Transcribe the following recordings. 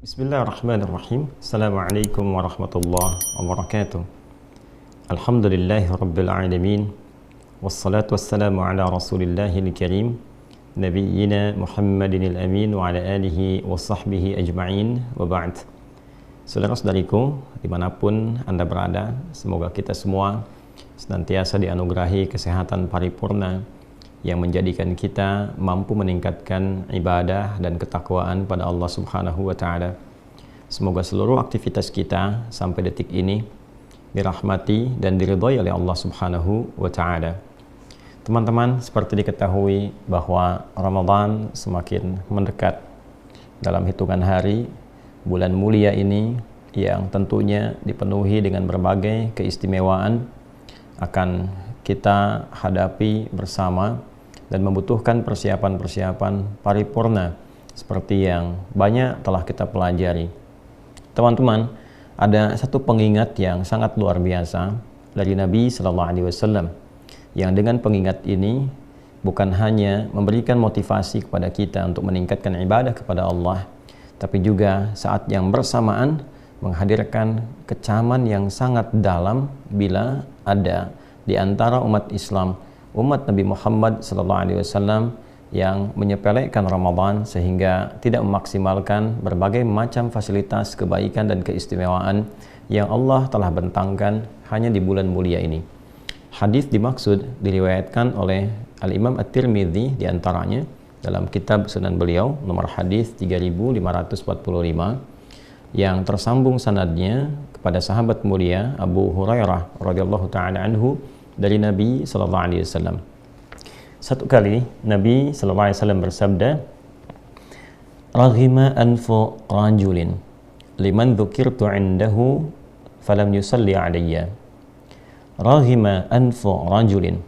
Bismillahirrahmanirrahim. Assalamualaikum warahmatullahi wabarakatuh. Alhamdulillahi rabbil alamin. Wassalatu wassalamu ala rasulillahil karim nabiyyina Muhammadinil amin wa ala alihi wa sahbihi ajma'in wa ba'd. Saudara-saudariku dimanapun Anda berada, semoga kita semua senantiasa dianugerahi kesehatan paripurna yang menjadikan kita mampu meningkatkan ibadah dan ketakwaan pada Allah Subhanahu wa Ta'ala. Semoga seluruh aktivitas kita sampai detik ini dirahmati dan diridhai oleh Allah Subhanahu wa Ta'ala. Teman-teman, seperti diketahui bahwa Ramadan semakin mendekat. Dalam hitungan hari, bulan mulia ini yang tentunya dipenuhi dengan berbagai keistimewaan akan kita hadapi bersama dan membutuhkan persiapan-persiapan paripurna seperti yang banyak telah kita pelajari. Teman-teman, ada satu pengingat yang sangat luar biasa dari Nabi Sallallahu Alaihi Wasallam yang dengan pengingat ini bukan hanya memberikan motivasi kepada kita untuk meningkatkan ibadah kepada Allah, tapi juga saat yang bersamaan menghadirkan kecaman yang sangat dalam bila ada di antara umat Islam, umat Nabi Muhammad SAW yang menyepelekan Ramadan sehingga tidak memaksimalkan berbagai macam fasilitas kebaikan dan keistimewaan yang Allah telah bentangkan hanya di bulan mulia ini. Hadis dimaksud diriwayatkan oleh Al-Imam At-Tirmidzi diantaranya dalam kitab Sunan beliau nomor hadis 3545 yang tersambung sanadnya kepada sahabat mulia Abu Hurairah radhiyallahu taala anhu dari Nabi sallallahu alaihi wasallam. Satu kali Nabi sallallahu alaihi wasallam bersabda, "Raghima anfu rajulin liman dzukirtu 'indahu falam yusalli 'alayya. Raghima anfu rajulin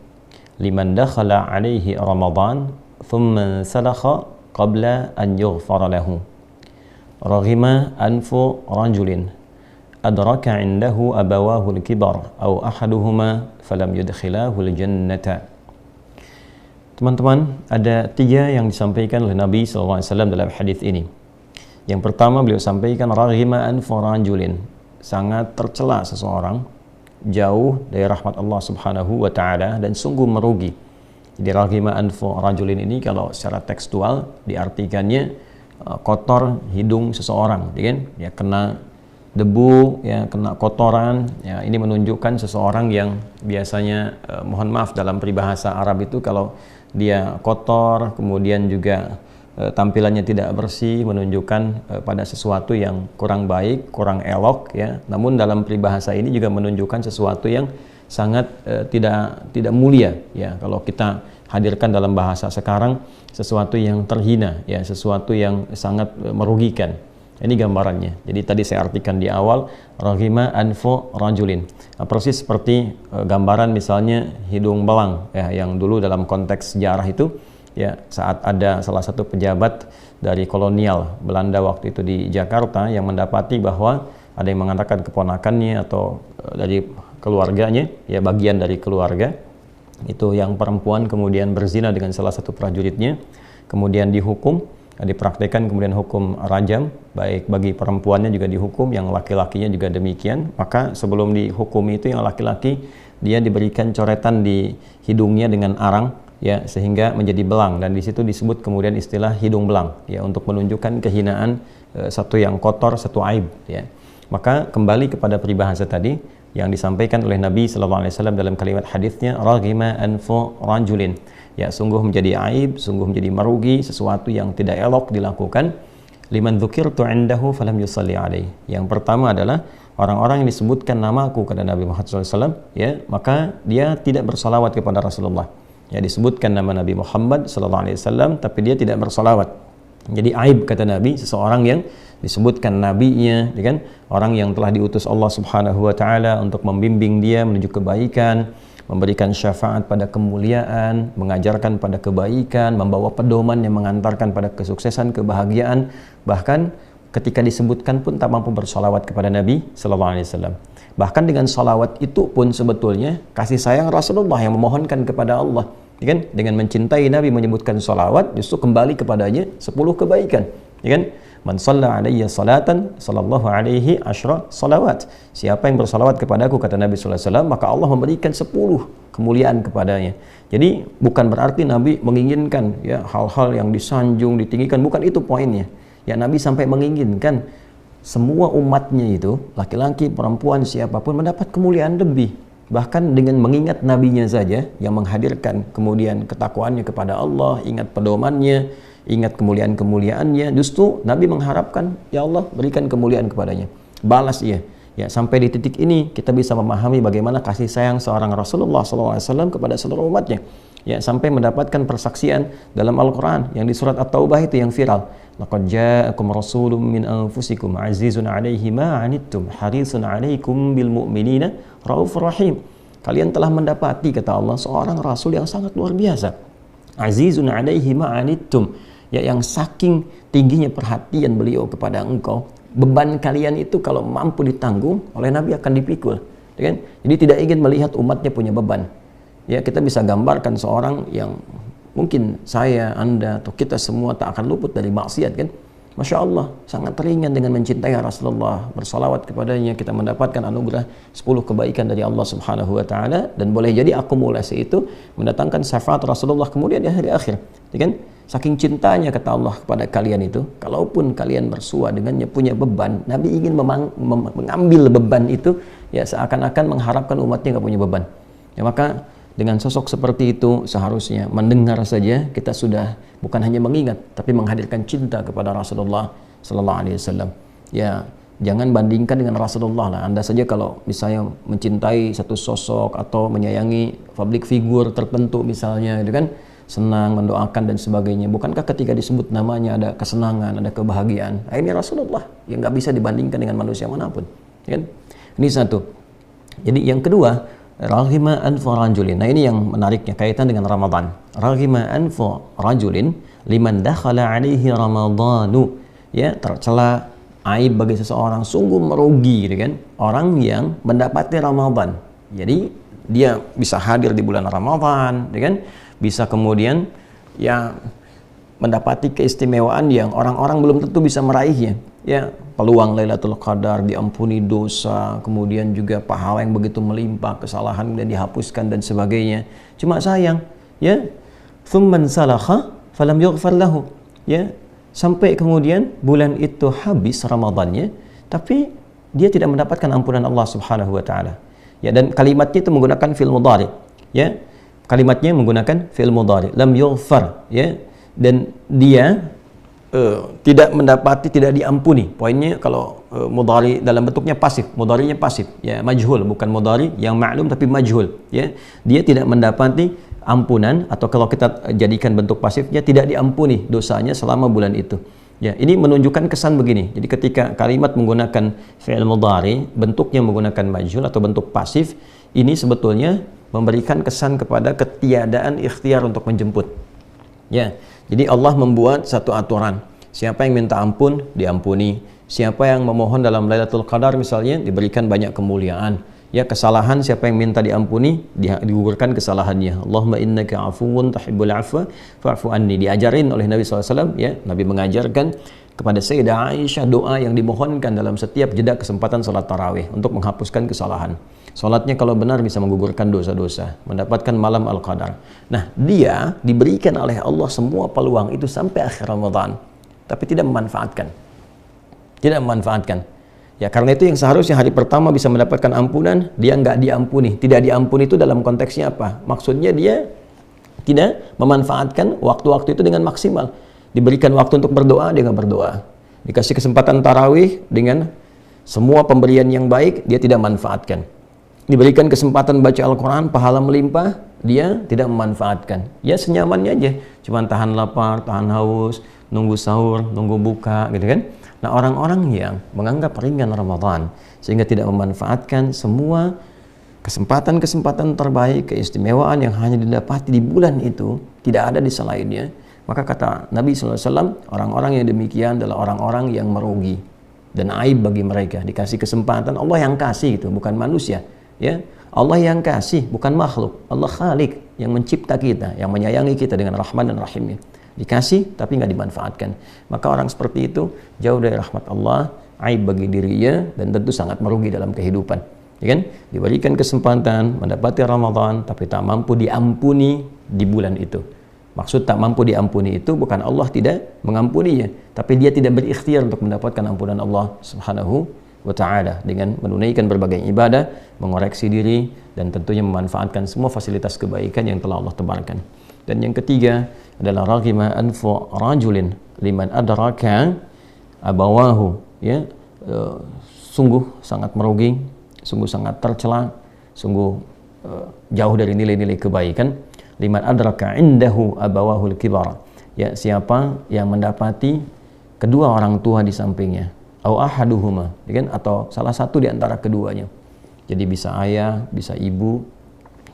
liman dakhala 'alaihi Ramadan thumma salakha qabla an yughfara lahu. Raghima anfu rajulin adraka 'indahu abawahu al-kibar aw ahaduhuma falam yudkhilahul jannata." Teman-teman, ada tiga yang disampaikan oleh Nabi SAW dalam hadis ini. Yang pertama beliau sampaikan, raghima anfu rajulin, sangat tercela seseorang jauh dari rahmat Allah Subhanahu wa Ta'ala dan sungguh merugi. Jadi raghima anfu rajulin ini kalau secara tekstual diartikannya kotor hidung seseorang, kan? Ya, kena debu, ya, kena kotoran, ya, ini menunjukkan seseorang yang biasanya mohon maaf dalam peribahasa Arab itu kalau dia kotor kemudian juga tampilannya tidak bersih menunjukkan pada sesuatu yang kurang baik, kurang elok, ya. Namun dalam peribahasa ini juga menunjukkan sesuatu yang sangat tidak mulia, ya. Kalau kita hadirkan dalam bahasa sekarang, sesuatu yang terhina, ya, sesuatu yang sangat merugikan. Ini gambarannya. Jadi tadi saya artikan di awal, raghima anfu rajulin. Nah, persis seperti gambaran misalnya hidung belang, ya, yang dulu dalam konteks sejarah itu, ya, saat ada salah satu pejabat dari kolonial Belanda waktu itu di Jakarta yang mendapati bahwa ada yang mengatakan keponakannya atau dari keluarganya, ya, bagian dari keluarga itu yang perempuan kemudian berzina dengan salah satu prajuritnya, kemudian dihukum, dipraktekkan kemudian hukum rajam, baik bagi perempuannya juga dihukum, yang laki-lakinya juga demikian. Maka sebelum dihukumi itu yang laki-laki dia diberikan coretan di hidungnya dengan arang, ya, sehingga menjadi belang, dan di situ disebut kemudian istilah hidung belang, ya, untuk menunjukkan kehinaan satu yang kotor, satu aib, ya. Maka kembali kepada peribahasa tadi yang disampaikan oleh Nabi sallallahu alaihi wasallam dalam kalimat hadisnya, raghima anfu rajulin, ya, sungguh menjadi aib, sungguh menjadi merugi, sesuatu yang tidak elok dilakukan. Liman dzukirtu 'indahu falam yusalli alaihi. Yang pertama adalah orang-orang yang disebutkan namaku kepada Nabi Muhammad SAW, ya, maka dia tidak bersalawat kepada Rasulullah. Ya, disebutkan nama Nabi Muhammad SAW, tapi dia tidak bersalawat. Jadi aib, kata Nabi, seseorang yang disebutkan nabinya, ya kan, orang yang telah diutus Allah Subhanahu wa Ta'ala untuk membimbing dia menuju kebaikan, memberikan syafaat pada kemuliaan, mengajarkan pada kebaikan, membawa pedoman yang mengantarkan pada kesuksesan, kebahagiaan. Bahkan ketika disebutkan pun tak mampu bersalawat kepada Nabi Sallallahu Alaihi Wasallam. Bahkan dengan salawat itu pun sebetulnya kasih sayang Rasulullah yang memohonkan kepada Allah. Ya kan? Dengan mencintai Nabi, menyebutkan salawat, justru kembali kepadanya 10 kebaikan. Ya kan? Man shalla alayya salatan sallallahu alaihi asyra salawat. Siapa yang bersalawat kepadaku, kata Nabi sallallahu alaihi wasallam, maka Allah memberikan 10 kemuliaan kepadanya. Jadi bukan berarti Nabi menginginkan ya hal-hal yang disanjung, ditinggikan, bukan itu poinnya. Ya, Nabi sampai menginginkan semua umatnya itu, laki-laki, perempuan, siapapun mendapat kemuliaan lebih. Bahkan dengan mengingat nabinya saja yang menghadirkan kemudian ketakwaannya kepada Allah, ingat pedomannya, ingat kemuliaan-kemuliaannya, justru Nabi mengharapkan, ya Allah berikan kemuliaan kepadanya, balas ia. Ya, sampai di titik ini kita bisa memahami bagaimana kasih sayang seorang Rasulullah SAW kepada seluruh umatnya. Ya, sampai mendapatkan persaksian dalam Al-Quran yang di surat At-Taubah itu yang viral. Laqad ja'akum rasulun min anfusikum azizun 'alaihi ma 'anittum harisun 'alaikum bil mu'minina raufur rahim. Kalian telah mendapati, kata Allah, seorang rasul yang sangat luar biasa. Azizun 'alaihi ma 'anittum, ya, yang saking tingginya perhatian beliau kepada engkau, beban kalian itu kalau mampu ditanggung oleh Nabi akan dipikul, kan? Jadi tidak ingin melihat umatnya punya beban. Ya, kita bisa gambarkan seorang yang mungkin saya, Anda, atau kita semua tak akan luput dari maksiat, kan? Masya Allah, sangat ringan dengan mencintai Rasulullah, bersalawat kepadanya, kita mendapatkan anugerah 10 kebaikan dari Allah Subhanahu wa Ta'ala, dan boleh jadi akumulasi itu mendatangkan syafaat Rasulullah kemudian di hari akhir, kan? Saking cintanya, kata Allah, kepada kalian itu, kalaupun kalian bersua dengannya punya beban, Nabi ingin mengambil beban itu, ya, seakan-akan mengharapkan umatnya nggak punya beban. Ya, maka dengan sosok seperti itu seharusnya mendengar saja kita sudah bukan hanya mengingat tapi menghadirkan cinta kepada Rasulullah sallallahu alaihi wasallam. Ya, jangan bandingkan dengan Rasulullah lah. Anda saja kalau misalnya mencintai satu sosok atau menyayangi public figure tertentu misalnya, itu kan senang, mendoakan dan sebagainya. Bukankah ketika disebut namanya ada kesenangan, ada kebahagiaan? Nah, ini Rasulullah yang nggak bisa dibandingkan dengan manusia manapun, kan? Ini satu. Jadi yang kedua, raghima anfu rajulin. Nah, ini yang menariknya kaitan dengan Ramadan. Raghima anfu rajulin liman dakhala alaihi ramadhanu. Ya, tercela aib bagi seseorang, sungguh merugi, gitu kan? Orang yang mendapati Ramadan. Jadi dia bisa hadir di bulan Ramadan, gitu kan? Bisa kemudian ya mendapati keistimewaan yang orang-orang belum tentu bisa meraihnya. Ya, peluang Lailatul Qadar, diampuni dosa, kemudian juga pahala yang begitu melimpah, kesalahan dan dihapuskan dan sebagainya. Cuma sayang, ya, thumman salakha falam yughfar lahu. Ya, sampai kemudian bulan itu habis Ramadannya, tapi dia tidak mendapatkan ampunan Allah Subhanahu wa Ta'ala. Ya, dan kalimatnya itu menggunakan fi'il mudhari. Ya, kalimatnya menggunakan fi'il mudhari, lam yughfar, ya, dan dia tidak mendapati, tidak diampuni. Poinnya kalau mudhari dalam bentuknya pasif, mudharinya pasif, ya, majhul, bukan mudhari yang ma'lum tapi majhul, ya. Dia tidak mendapati ampunan, atau kalau kita jadikan bentuk pasifnya, tidak diampuni dosanya selama bulan itu. Ya, ini menunjukkan kesan begini. Jadi ketika kalimat menggunakan fi'il mudhari, bentuknya menggunakan majhul atau bentuk pasif, ini sebetulnya memberikan kesan kepada ketiadaan ikhtiar untuk menjemput. Ya, jadi Allah membuat satu aturan. Siapa yang minta ampun, diampuni. Siapa yang memohon dalam Lailatul Qadar misalnya, diberikan banyak kemuliaan. Ya, kesalahan siapa yang minta diampuni, digugurkan kesalahannya. Allahumma innaka afuwun tuhibbul afwa fa'fu anni. Diajarin oleh Nabi SAW, ya, Nabi mengajarkan kepada Sayyidah Aisyah doa yang dimohonkan dalam setiap jeda kesempatan salat tarawih untuk menghapuskan kesalahan. Salatnya kalau benar bisa menggugurkan dosa-dosa, mendapatkan malam Al-Qadar. Nah, dia diberikan oleh Allah semua peluang itu sampai akhir Ramadan, tapi tidak memanfaatkan. Tidak memanfaatkan. Ya, karena itu yang seharusnya hari pertama bisa mendapatkan ampunan, dia nggak diampuni. Tidak diampuni itu dalam konteksnya apa? Maksudnya dia tidak memanfaatkan waktu-waktu itu dengan maksimal. Diberikan waktu untuk berdoa, dia nggak berdoa. Dikasih kesempatan tarawih dengan semua pemberian yang baik, dia tidak manfaatkan. Diberikan kesempatan baca Al-Quran, pahala melimpah, dia tidak memanfaatkan. Ya, senyamannya aja, cuma tahan lapar, tahan haus, nunggu sahur, nunggu buka, gitu kan. Nah, orang-orang yang menganggap ringan Ramadan sehingga tidak memanfaatkan semua kesempatan-kesempatan terbaik, keistimewaan yang hanya didapati di bulan itu, tidak ada di selainnya, maka kata Nabi SAW, orang-orang yang demikian adalah orang-orang yang merugi dan aib bagi mereka. Dikasih kesempatan, Allah yang kasih, gitu, bukan manusia. Ya, Allah yang kasih, bukan makhluk. Allah Khalik yang mencipta kita, yang menyayangi kita dengan Rahman dan Rahimnya. Dikasih tapi nggak dimanfaatkan. Maka orang seperti itu jauh dari rahmat Allah, aib bagi dirinya, dan tentu sangat merugi dalam kehidupan. Ya kan? Diberikan kesempatan mendapati Ramadan tapi tak mampu diampuni di bulan itu. Maksud tak mampu diampuni itu bukan Allah tidak mengampuninya, tapi dia tidak berikhtiar untuk mendapatkan ampunan Allah Subhanahu wa ta'ala dengan menunaikan berbagai ibadah, mengoreksi diri, dan tentunya memanfaatkan semua fasilitas kebaikan yang telah Allah tebarkan. Dan yang ketiga adalah raghima anfu rajulin liman adraka abawahu, ya, sungguh sangat merugi, sungguh sangat tercela, sungguh jauh dari nilai-nilai kebaikan. Liman adraka indahu abawahul kibar, ya, siapa yang mendapati kedua orang tua di sampingnya, au ahaduhuma, ya kan, atau salah satu di antara keduanya. Jadi bisa ayah, bisa ibu,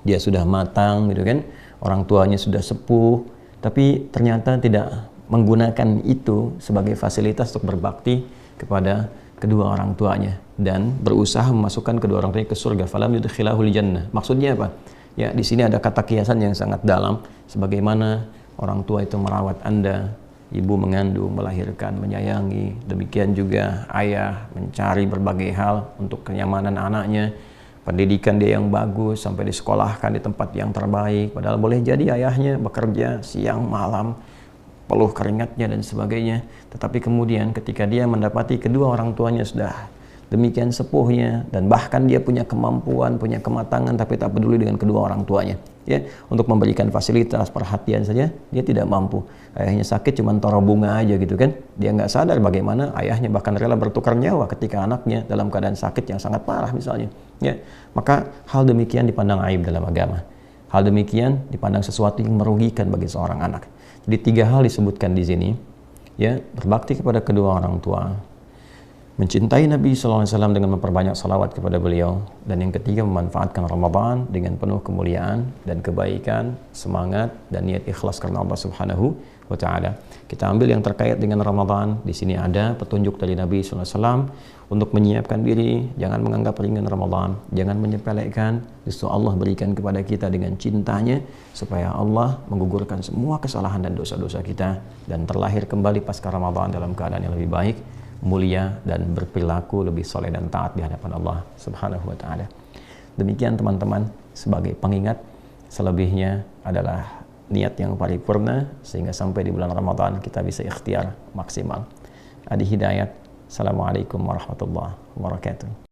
dia sudah matang gitu kan, orang tuanya sudah sepuh, tapi ternyata tidak menggunakan itu sebagai fasilitas untuk berbakti kepada kedua orang tuanya dan berusaha memasukkan kedua orang tuanya ke surga. Falam yudkhilahul jannah. Maksudnya apa? Ya, di sini ada kata kiasan yang sangat dalam, sebagaimana orang tua itu merawat Anda, ibu mengandung, melahirkan, menyayangi, demikian juga ayah mencari berbagai hal untuk kenyamanan anaknya, pendidikan dia yang bagus, sampai disekolahkan di tempat yang terbaik, padahal boleh jadi ayahnya bekerja siang malam, peluh keringatnya dan sebagainya, tetapi kemudian ketika dia mendapati kedua orang tuanya sudah demikian sepuhnya, dan bahkan dia punya kemampuan, punya kematangan, tapi tak peduli dengan kedua orang tuanya, ya, untuk memberikan fasilitas, perhatian saja dia tidak mampu. Ayahnya sakit cuman taruh bunga aja gitu kan, dia nggak sadar bagaimana ayahnya bahkan rela bertukar nyawa ketika anaknya dalam keadaan sakit yang sangat parah misalnya, ya. Maka hal demikian dipandang aib dalam agama, hal demikian dipandang sesuatu yang merugikan bagi seorang anak. Jadi 3 hal disebutkan di sini, ya, berbakti kepada kedua orang tua, mencintai Nabi SAW dengan memperbanyak salawat kepada beliau, dan yang ketiga memanfaatkan Ramadan dengan penuh kemuliaan dan kebaikan, semangat dan niat ikhlas karena Allah Subhanahu wa ta'ala. Kita ambil yang terkait dengan Ramadan. Di sini ada petunjuk dari Nabi SAW untuk menyiapkan diri, jangan menganggap ringan Ramadan, jangan menyepelekan. Justru Allah berikan kepada kita dengan cintanya supaya Allah menggugurkan semua kesalahan dan dosa-dosa kita dan terlahir kembali pasca Ramadan dalam keadaan yang lebih baik, mulia, dan berperilaku lebih soleh dan taat di hadapan Allah Subhanahu wa ta'ala. Demikian teman-teman, sebagai pengingat, selebihnya adalah niat yang paripurna sehingga sampai di bulan Ramadan kita bisa ikhtiar maksimal. Adi Hidayat. Assalamualaikum warahmatullahi wabarakatuh.